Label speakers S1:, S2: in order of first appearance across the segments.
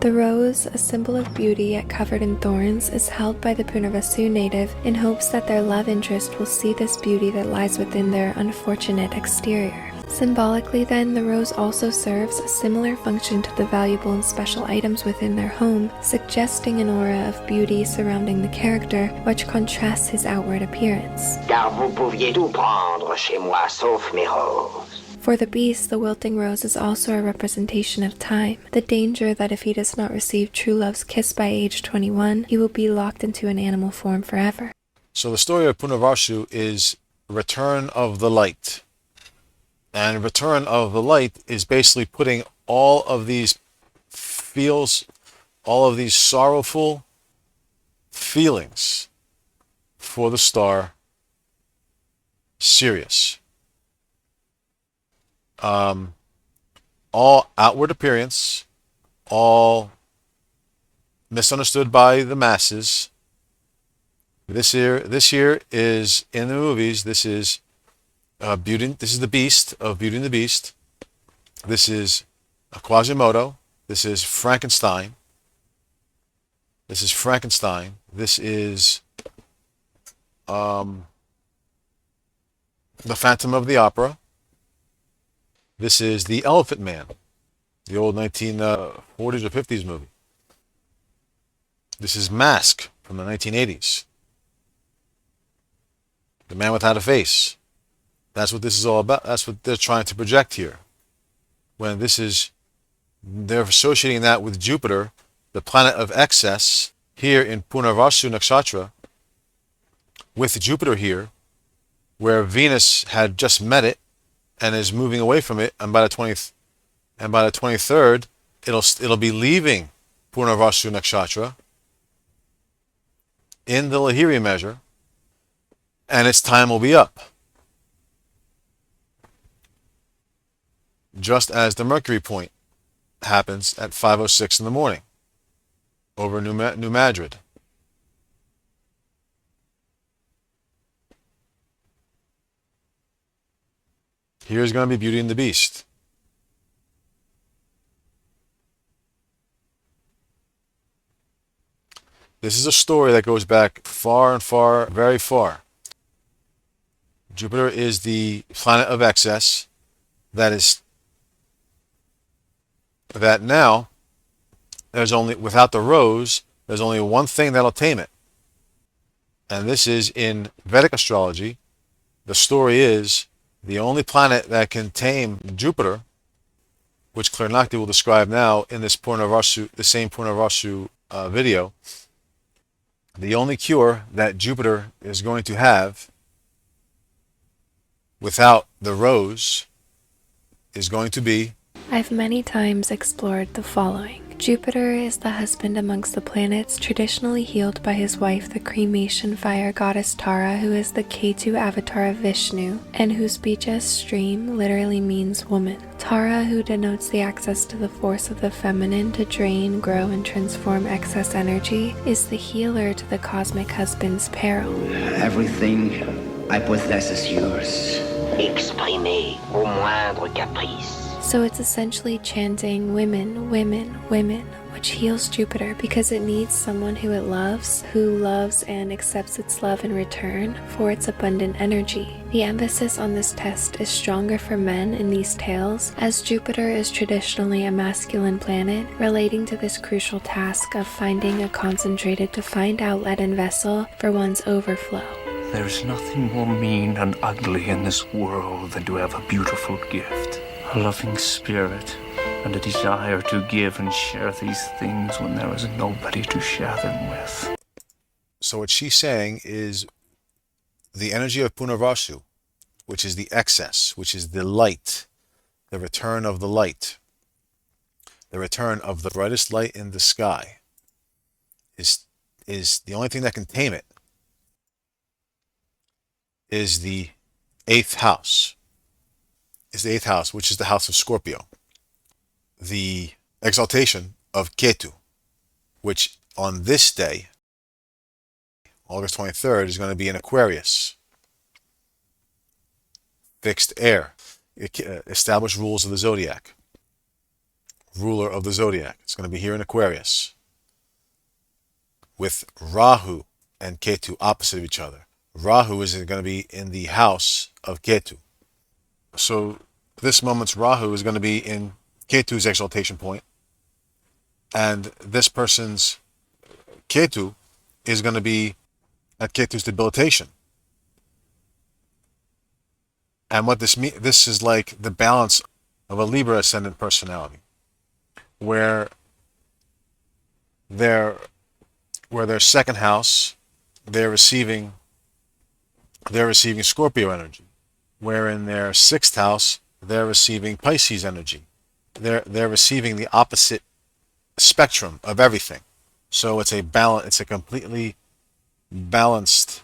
S1: The rose, a symbol of beauty yet covered in thorns, is held by the Punarvasu native in hopes that their love interest will see this beauty that lies within their unfortunate exterior. Symbolically then, the rose also serves a similar function to the valuable and special items within their home, suggesting an aura of beauty surrounding the character, which contrasts his outward appearance.
S2: Car vous pouviez tout prendre chez moi sauf mes roses.
S1: For the beast, the wilting rose is also a representation of time, the danger that if he does not receive true love's kiss by age 21, he will be locked into an animal form forever.
S3: So the story of Punarvasu is return of the light. And return of the light is basically putting all of these feels, all of these sorrowful feelings for the star Sirius. All outward appearance, all misunderstood by the masses. This here is in the movies. This is Beauty. This is the Beast of Beauty and the Beast. This is Quasimodo. This is Frankenstein. This is Frankenstein. This is the Phantom of the Opera. This is the Elephant Man, the old 1940s or 50s movie. This is Mask from the 1980s. The Man Without a Face. That's what this is all about. That's what they're trying to project here. When this is, they're associating that with Jupiter, the planet of excess, here in Punarvasu Nakshatra, with Jupiter here, where Venus had just met it and is moving away from it, and by the 23rd, it'll be leaving Punarvasu Nakshatra in the Lahiri measure, and its time will be up. Just as the Mercury point happens at 5:06 in the morning over New Madrid. Here's going to be Beauty and the Beast. This is a story that goes back far and far, very far. Jupiter is the planet of excess that now there's only, without the rose, there's only one thing that'll tame it. And this is in Vedic astrology. The story is the only planet that can tame Jupiter, which Claire Nakti will describe now in this Punarvasu, the same Punarvasu video. The only cure that Jupiter is going to have without the rose is going to be.
S1: I've many times explored the following. Jupiter is the husband amongst the planets, traditionally healed by his wife, the cremation fire goddess Tara, who is the Ketu avatar of Vishnu, and whose bija stream literally means woman. Tara, who denotes the access to the force of the feminine to drain, grow, and transform excess energy, is the healer to the cosmic husband's peril.
S4: Everything I possess is yours.
S2: Exprimez au moindre caprice.
S1: So it's essentially chanting women, women, women, which heals Jupiter because it needs someone who it loves, who loves and accepts its love in return for its abundant energy. The emphasis on this test is stronger for men in these tales, as Jupiter is traditionally a masculine planet, relating to this crucial task of finding a concentrated defined outlet and vessel for one's overflow.
S5: There's nothing more mean and ugly in this world than to have a beautiful gift. A loving spirit, and a desire to give and share these things when there is nobody to share them with.
S3: So what she's saying is the energy of Punarvasu, which is the excess, which is the light, the return of the light, the return of the brightest light in the sky, is the only thing that can tame it, is the eighth house. Is the eighth house, which is the house of Scorpio. The exaltation of Ketu, which on this day, August 23rd, is going to be in Aquarius. Fixed air. Established rules of the zodiac. ruler of the zodiac. It's going to be here in Aquarius, with Rahu and Ketu opposite of each other. Rahu is going to be in the house of Ketu. So this moment's Rahu is going to be in Ketu's exaltation point, and this person's Ketu is going to be at Ketu's debilitation. And what this is like the balance of a Libra ascendant personality, where their second house, they're receiving Scorpio energy, where in their sixth house they're receiving Pisces energy. They're receiving the opposite spectrum of everything. So it's a completely balanced.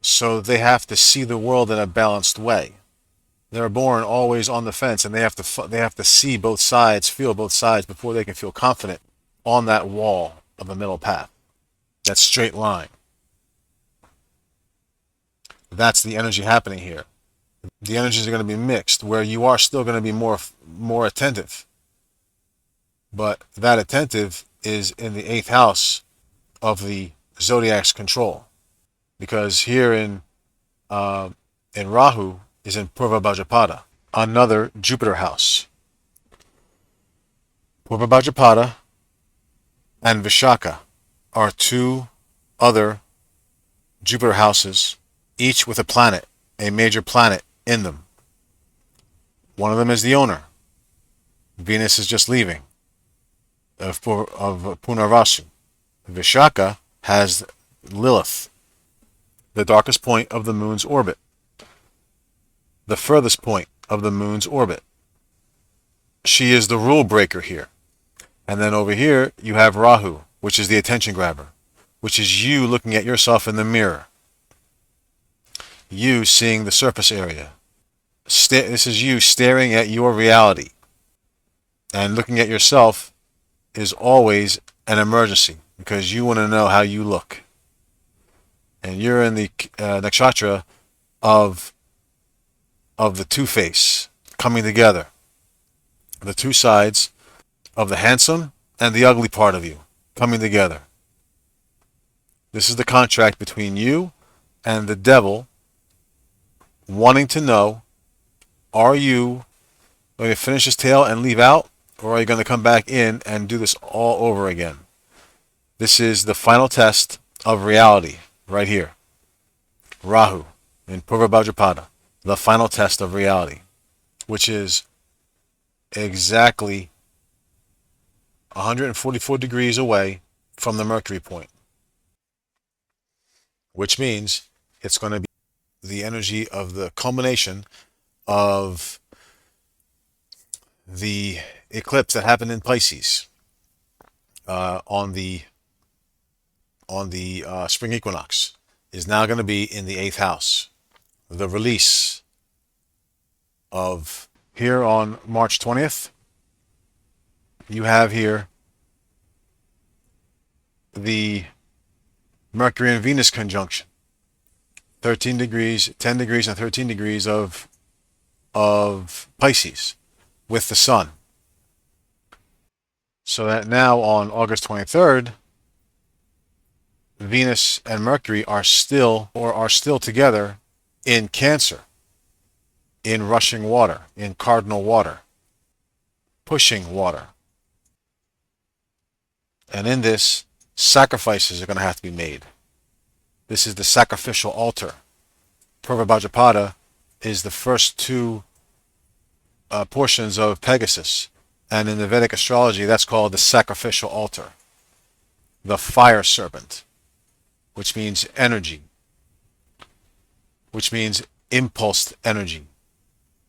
S3: So they have to see the world in a balanced way. They're born always on the fence, and they have to see both sides, feel both sides before they can feel confident on that wall of the middle path, that straight line. That's the energy happening here. The energies are going to be mixed, where you are still going to be more attentive, but that attentive is in the 8th house of the zodiac's control, because here in Rahu is in Purva Bhajapada, another Jupiter house. Purva Bhajapada and Vishaka are two other Jupiter houses, each with a major planet in them. One of them is the owner. Venus is just leaving of Punarvasu. Vishaka has Lilith, the darkest point of the moon's orbit, the furthest point of the moon's orbit. She is the rule breaker here. And then over here you have Rahu, which is the attention grabber, which is you looking at yourself in the mirror, you seeing the surface area. This is you staring at your reality, and looking at yourself is always an emergency, because you want to know how you look. And you're in the nakshatra of the two-face coming together, the two sides of the handsome and the ugly part of you coming together. This is the contract between you and the devil, wanting to know, are you going to finish this tale and leave out, or are you going to come back in and do this all over again? This is the final test of reality right here. Rahu in Purva Bhajapada, the final test of reality, which is exactly 144 degrees away from the Mercury point, which means it's going to be the energy of the culmination of the eclipse that happened in Pisces on the spring equinox, is now going to be in the 8th house. The release of here on March 20th, you have here the Mercury and Venus conjunction, 13 degrees, 10 degrees and 13 degrees of Pisces with the Sun. So that now on August 23rd, Venus and Mercury are still together in Cancer, in rushing water, in cardinal water, pushing water. And in this, sacrifices are going to have to be made. This is the sacrificial altar. Purva Bhajapada is the first two portions of Pegasus. And in the Vedic astrology, that's called the sacrificial altar. The fire serpent, which means energy, which means impulsed energy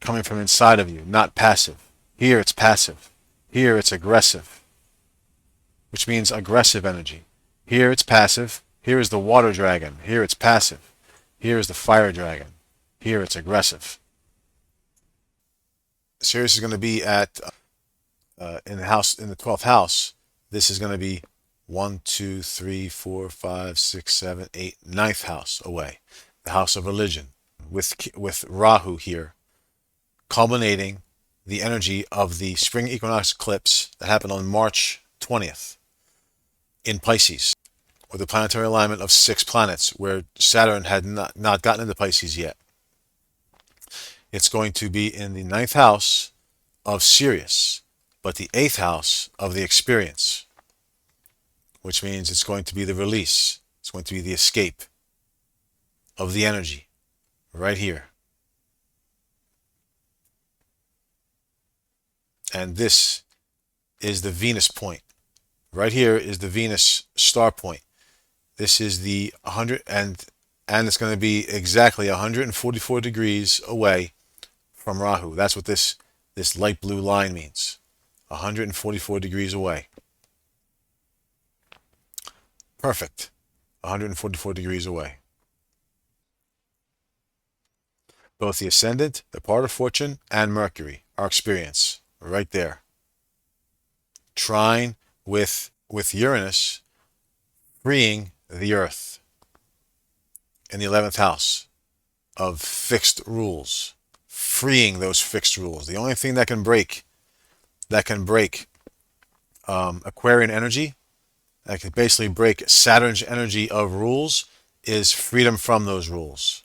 S3: coming from inside of you, not passive. Here it's passive. Here it's aggressive, which means aggressive energy. Here it's passive. Here is the water dragon. Here it's passive. Here is the fire dragon. Here it's aggressive. Sirius is going to be at in the 12th house. This is going to be 1, 2, 3, 4, 5, 6, 7, 8, 9th house away, the house of religion, with Rahu here, culminating the energy of the spring equinox eclipse that happened on March 20th in Pisces, or the planetary alignment of 6 planets, where Saturn had not gotten into Pisces yet. It's going to be in the 9th house of Sirius, but the 8th house of the experience, which means it's going to be the release. It's going to be the escape of the energy right here. And this is the Venus point. Right here is the Venus star point. This is the 100, and it's going to be exactly 144 degrees away from Rahu. That's what this light blue line means. 144 degrees away. Perfect. 144 degrees away. Both the ascendant, the part of fortune, and Mercury, our experience, right there. Trine with Uranus, freeing the earth in the 11th house of fixed rules, freeing those fixed rules. The only thing that can break Aquarian energy, that can basically break Saturn's energy of rules, is freedom from those rules.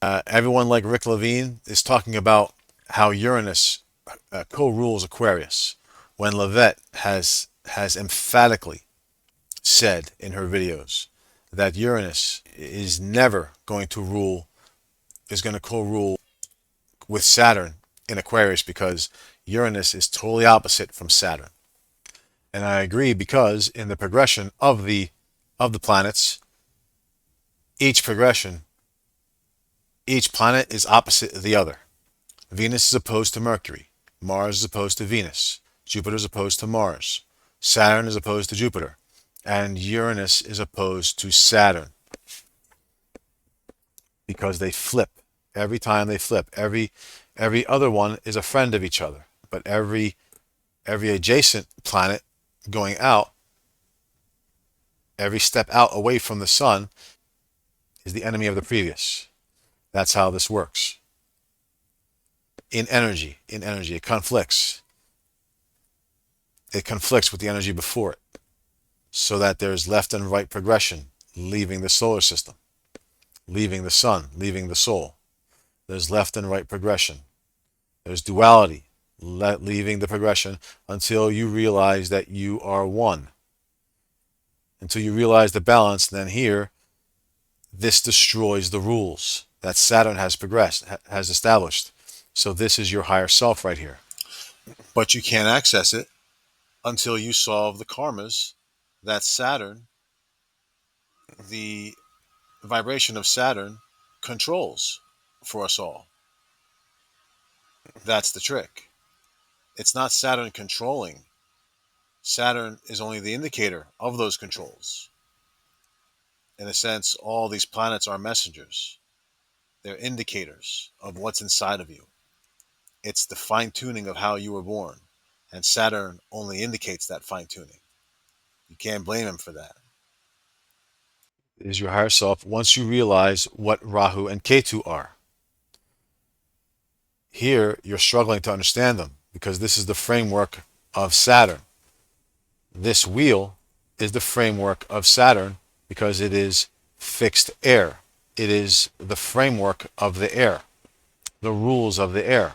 S3: Everyone like Rick Levine is talking about how Uranus co-rules Aquarius, when Levette has emphatically said in her videos that Uranus is never going to co-rule with Saturn in Aquarius, because Uranus is totally opposite from Saturn. And I agree, because in the progression of the planets, each planet is opposite of the other. Venus is opposed to Mercury. Mars is opposed to Venus. Jupiter is opposed to Mars. Saturn is opposed to Jupiter. And Uranus is opposed to Saturn. Because they flip. Every time they flip. Every other one is a friend of each other. But every adjacent planet going out, every step out away from the sun, is the enemy of the previous. That's how this works. In energy, it conflicts. It conflicts with the energy before it, so that there's left and right progression, leaving the solar system, leaving the sun, leaving the soul. There's left and right progression. There's duality, leaving the progression until you realize that you are one. Until you realize the balance, then here, this destroys the rules that Saturn has established. So this is your higher self right here. But you can't access it until you solve the karmas that Saturn, the vibration of Saturn, controls for us all. That's the trick. It's not Saturn controlling. Saturn is only the indicator of those controls. In a sense, all these planets are messengers. They're indicators of what's inside of you. It's the fine-tuning of how you were born. And Saturn only indicates that fine-tuning. You can't blame him for that. It is your higher self once you realize what Rahu and Ketu are. Here, you're struggling to understand them, because this is the framework of Saturn. This wheel is the framework of Saturn, because it is fixed air. It is the framework of the air, the rules of the air.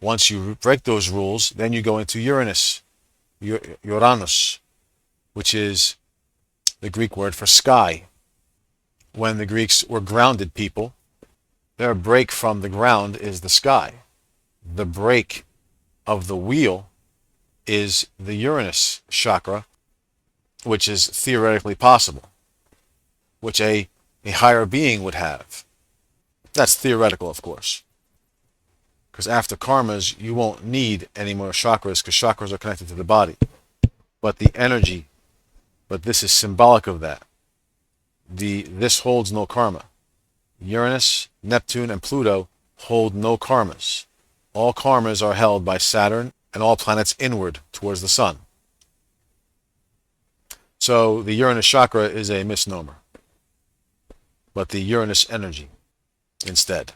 S3: Once you break those rules, then you go into Uranus, which is the Greek word for sky. When the Greeks were grounded people, their break from the ground is the sky. The break of the wheel is the Uranus chakra, which is theoretically possible, which a higher being would have. That's theoretical, of course. Because after karmas, you won't need any more chakras, because chakras are connected to the body. But the energy, but this is symbolic of that. This holds no karma. Uranus, Neptune, and Pluto hold no karmas. All karmas are held by Saturn and all planets inward towards the sun. So the Uranus chakra is a misnomer, but the Uranus energy instead.